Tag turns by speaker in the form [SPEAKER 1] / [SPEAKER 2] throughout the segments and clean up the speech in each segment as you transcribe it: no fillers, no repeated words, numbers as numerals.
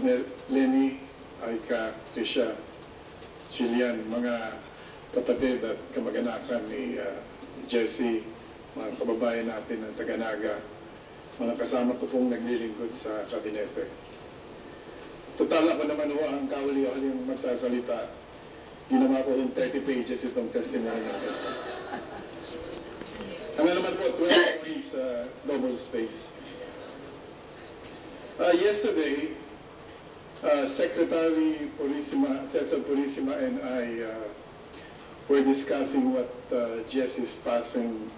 [SPEAKER 1] Lenny, Aika, Tricia, Chilian, mga kapatid at kamag-anakan ni Jesse, mga kababayan natin ng Taga-Naga, mga kasama ko pong naglilingkod sa kabinete. Total ako naman ang kawali-wali yung magsasalita. Ginawa ko yung 30 pages itong testimony natin. Ano naman po, 12 points, double space. Yesterday, Secretary Cesar Purisima and I were discussing what Jesse's passing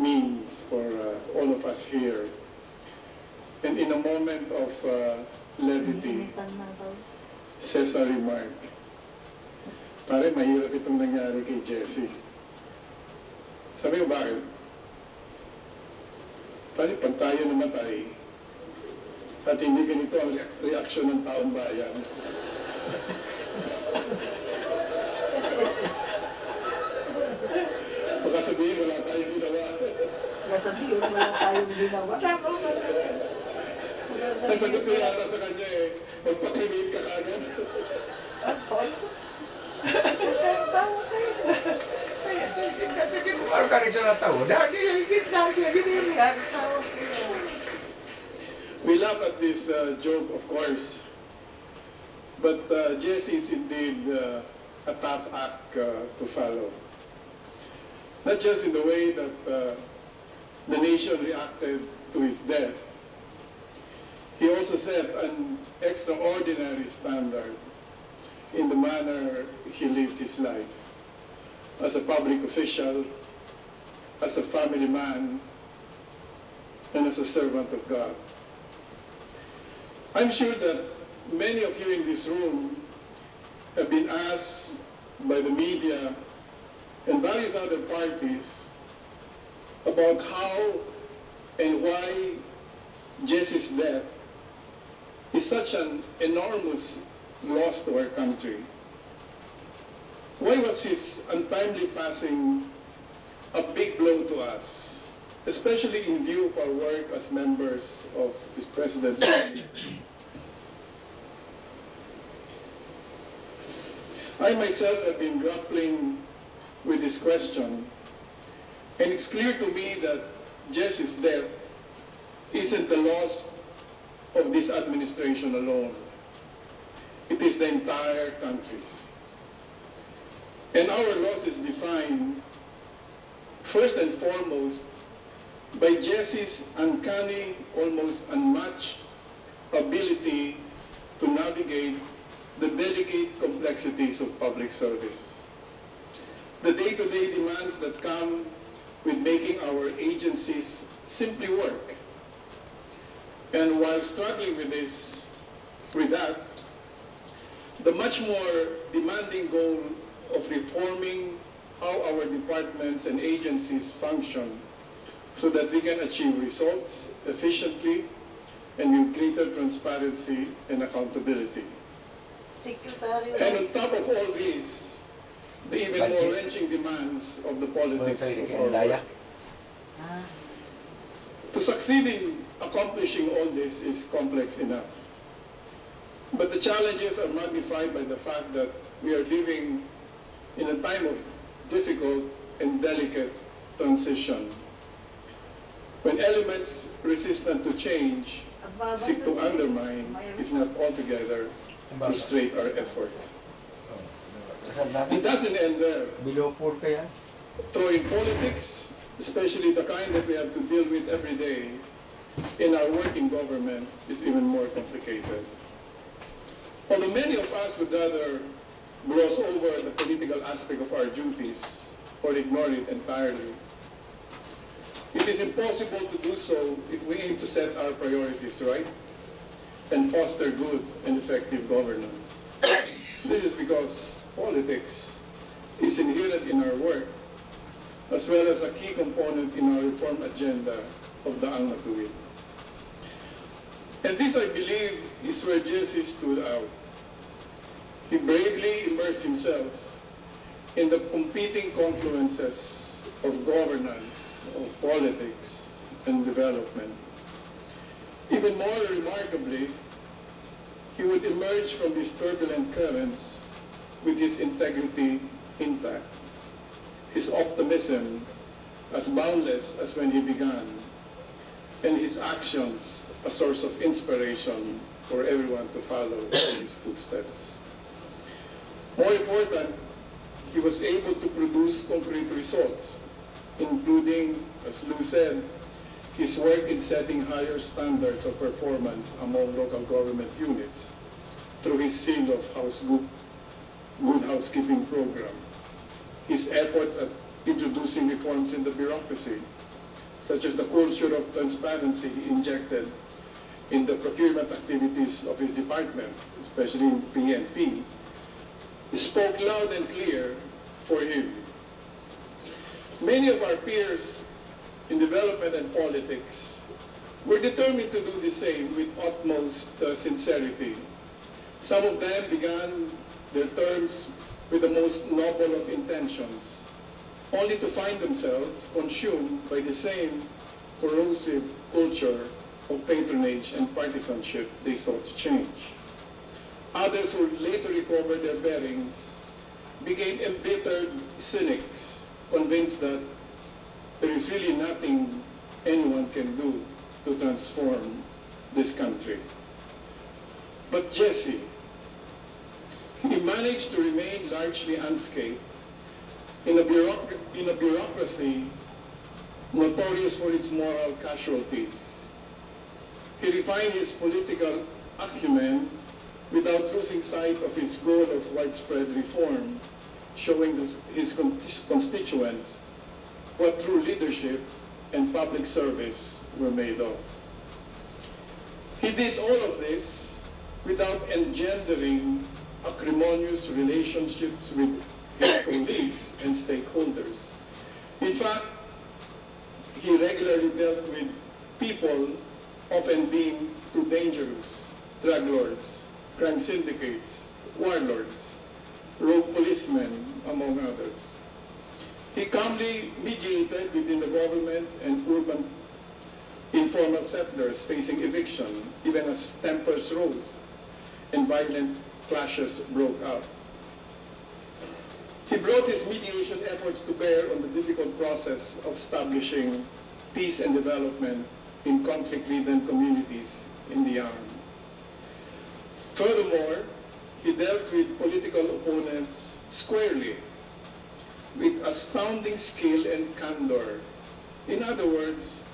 [SPEAKER 1] means for all of us here. And in a moment of levity, Cesar remarked, "Pare, mahirap itong nangyari kay Jesse." Sabi ko, bakit? Pare, pag tayo namatay, at hindi ganito ang reaksyon ng taong bayan. Baka sabihin, wala tayong ginawa.
[SPEAKER 2] Baka sabihin, wala tayong ginawa.
[SPEAKER 1] Nasagot ko yata sa kanya magpakrimate ka kagad.
[SPEAKER 2] Tawa kayo.
[SPEAKER 3] Ano ka rin siya natawa? Dahil siya ganyan.
[SPEAKER 2] Tawa kayo.
[SPEAKER 1] We laugh at this joke, of course, but Jesse is indeed a tough act to follow. Not just in the way that the nation reacted to his death, he also set an extraordinary standard in the manner he lived his life as a public official, as a family man, and as a servant of God. I'm sure that many of you in this room have been asked by the media and various other parties about how and why Jesse's death is such an enormous loss to our country. Why was his untimely passing a big blow to us, especially in view of our work as members of this President's Cabinet? I myself have been grappling with this question, and it's clear to me that Jesse's death isn't the loss of this administration alone. It is the entire country's. And our loss is defined, first and foremost, by Jesse's uncanny, almost unmatched ability to navigate the delicate complexities of public service. The day-to-day demands that come with making our agencies simply work. And while struggling with that, the much more demanding goal of reforming how our departments and agencies function so that we can achieve results efficiently and with greater transparency and accountability. And on top of all this, the even more wrenching demands of the politics of our work. To succeed in accomplishing all this is complex enough. But the challenges are magnified by the fact that we are living in a time of difficult and delicate transition, when elements resistant to change seek to undermine, if not altogether, frustrate our efforts. It doesn't end there.
[SPEAKER 3] Below 4 kaya?
[SPEAKER 1] Throwing politics, especially the kind that we have to deal with every day in our working government, is even more complicated. Although many of us would rather gloss over the political aspect of our duties or ignore it entirely, it is impossible to do so if we aim to set our priorities right and foster good and effective governance. This is because politics is inherent in our work, as well as a key component in our reform agenda of the Ang Matuwid. And this, I believe, is where Jesse stood out. He bravely immersed himself in the competing confluences of governance, of politics, and development. Even more remarkably, he would emerge from these turbulent currents with his integrity intact, his optimism as boundless as when he began, and his actions a source of inspiration for everyone to follow in his footsteps. More important, he was able to produce concrete results, including, as Lou said, his work in setting higher standards of performance among local government units through his seal of Good Housekeeping program, his efforts at introducing reforms in the bureaucracy, such as the culture of transparency he injected in the procurement activities of his department, especially in PNP, spoke loud and clear for him. Many of our peers in development and politics were determined to do the same with utmost sincerity. Some of them began their terms with the most noble of intentions, only to find themselves consumed by the same corrosive culture of patronage and partisanship they sought to change. Others who later recovered their bearings became embittered cynics, convinced that there is really nothing anyone can do to transform this country. But Jesse, he managed to remain largely unscathed in a bureaucracy notorious for its moral casualties. He refined his political acumen without losing sight of his goal of widespread reform, showing his constituents what true leadership and public service were made of. He did all of this without engendering acrimonious relationships with his colleagues and stakeholders. In fact, he regularly dealt with people often deemed too dangerous, drug lords, crime syndicates, warlords, rogue policemen, among others. He calmly mediated within the government and urban informal settlers facing eviction, even as tempers rose and violent clashes broke out. He brought his mediation efforts to bear on the difficult process of establishing peace and development in conflict-ridden communities in the arm. Furthermore, he dealt with political opponents squarely, with astounding skill and candor. In other words,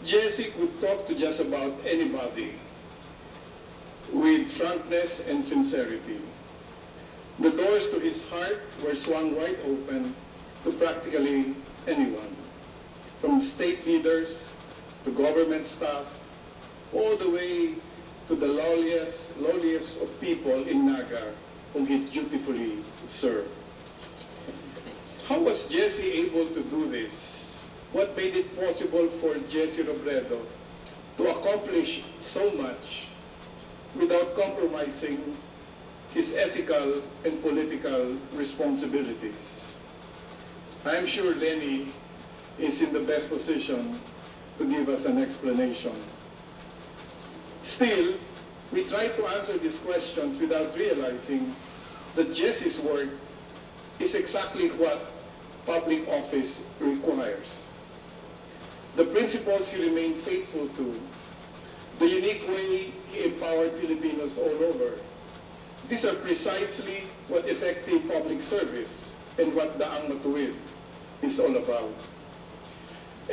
[SPEAKER 1] Jesse could talk to just about anybody with frankness and sincerity. The doors to his heart were swung wide open to practically anyone, from state leaders to government staff, all the way to the lowliest of people in Naga whom he dutifully served. How was Jesse able to do this? What made it possible for Jesse Robredo to accomplish so much without compromising his ethical and political responsibilities? I am sure Lenny is in the best position to give us an explanation. Still, we try to answer these questions without realizing that Jesse's work is exactly what public office requires. The principles he remained faithful to, the unique way he empowered Filipinos all over, these are precisely what effective public service and what Daang Matuwid is all about.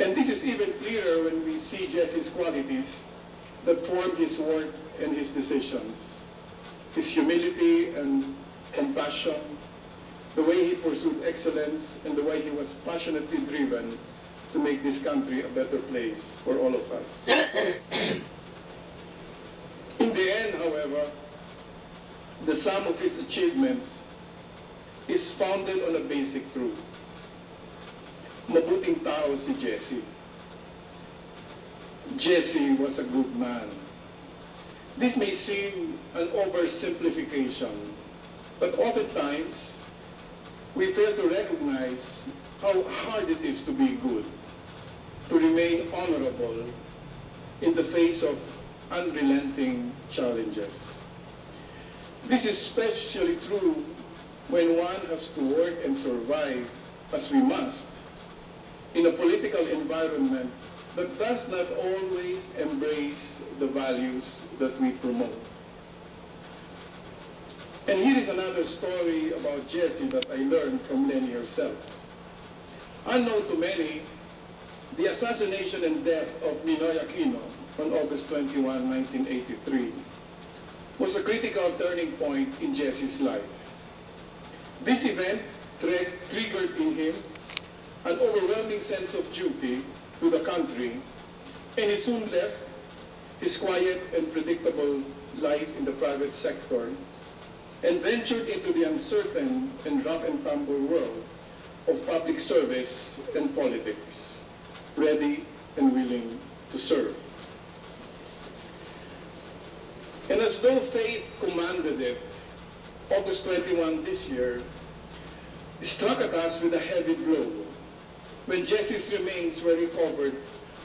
[SPEAKER 1] And this is even clearer when we see Jesse's qualities that form his work and his decisions. His humility and compassion, the way he pursued excellence, and the way he was passionately driven to make this country a better place for all of us. In the end, however, the sum of his achievements is founded on a basic truth. Mabuting tao si Jesse. Jesse was a good man. This may seem an oversimplification, but oftentimes we fail to recognize how hard it is to be good, to remain honorable in the face of unrelenting challenges. This is especially true when one has to work and survive, as we must, in a political environment that does not always embrace the values that we promote. And here is another story about Jesse that I learned from Lenny herself. Unknown to many, the assassination and death of Ninoy Aquino on August 21, 1983 was a critical turning point in Jesse's life. This event triggered in him an overwhelming sense of duty to the country, and he soon left his quiet and predictable life in the private sector and ventured into the uncertain and rough and tumble world of public service and politics, ready and willing to serve. And as though fate commanded it, August 21 this year struck at us with a heavy blow when Jesse's remains were recovered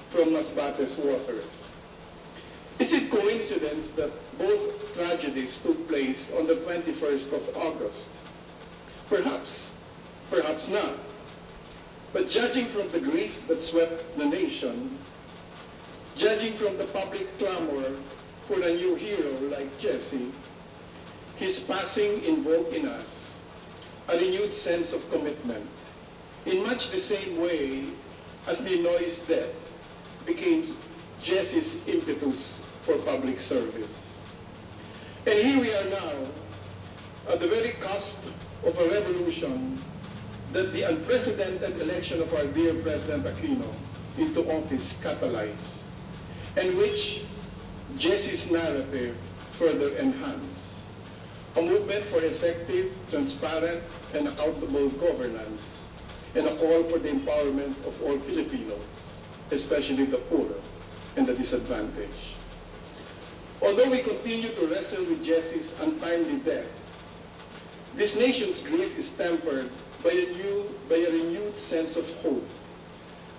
[SPEAKER 1] from Masbate's waters. Is it coincidence that both tragedies took place on the 21st of August? Perhaps, perhaps not. But judging from the grief that swept the nation, judging from the public clamor for a new hero like Jesse, his passing invoked in us a renewed sense of commitment, in much the same way as Ninoy's death became Jesse's impetus for public service. And here we are now, at the very cusp of a revolution that the unprecedented election of our dear President Aquino into office catalyzed, and which Jesse's narrative further enhanced. A movement for effective, transparent, and accountable governance, and a call for the empowerment of all Filipinos, especially the poor and the disadvantaged. Although we continue to wrestle with Jesse's untimely death, this nation's grief is tempered by a renewed sense of hope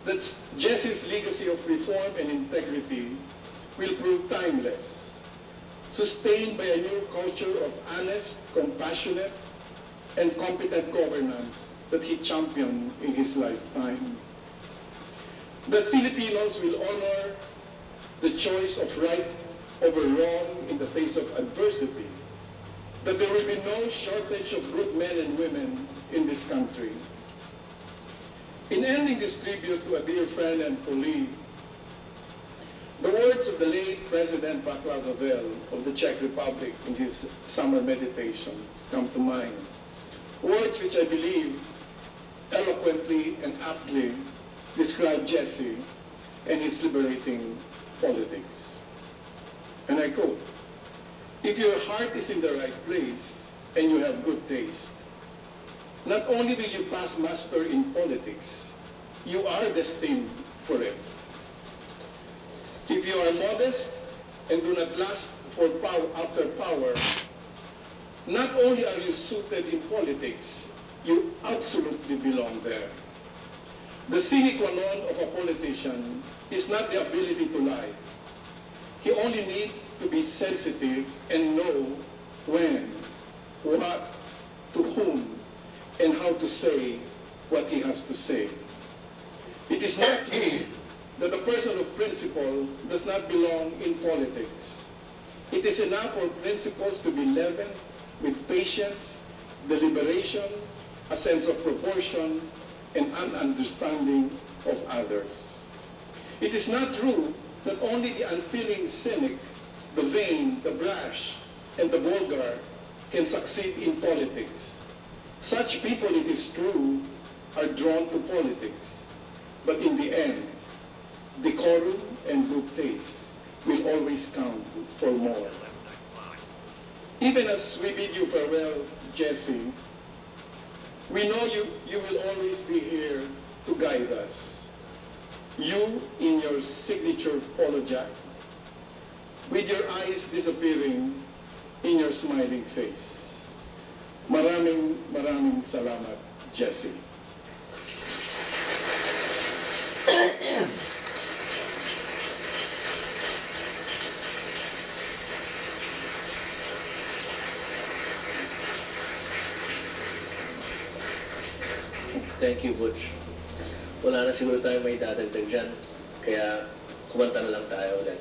[SPEAKER 1] that Jesse's legacy of reform and integrity will prove timeless, sustained by a new culture of honest, compassionate, and competent governance that he championed in his lifetime. That Filipinos will honor the choice of right over wrong in the face of adversity, that there will be no shortage of good men and women in this country. In ending this tribute to a dear friend and colleague, the words of the late President Václav Havel of the Czech Republic in his summer meditations come to mind. Words which I believe eloquently and aptly describe Jesse and his liberating politics. And I quote, "If your heart is in the right place and you have good taste, not only will you pass muster in politics, you are destined for it. If you are modest and do not lust for power after power, not only are you suited in politics, you absolutely belong there. The sine qua non of a politician is not the ability to lie. He only needs to be sensitive and know when, what, to whom, and how to say what he has to say. It is not true that a person of principle does not belong in politics. It is enough for principles to be leavened with patience, deliberation, a sense of proportion, and an understanding of others. It is not true that only the unfeeling cynic, the vain, the brash, and the vulgar can succeed in politics. Such people, it is true, are drawn to politics, but in the end, decorum and good taste will always count for more. Even as we bid you farewell, Jesse, we know you will always be here to guide us. You in your signature polo jacket, with your eyes disappearing in your smiling face. Maraming salamat, Jesse.
[SPEAKER 4] Thank you, Butch. Wala na siguro tayo may dadagdag dyan. Kaya kumanta na lang tayo ulit.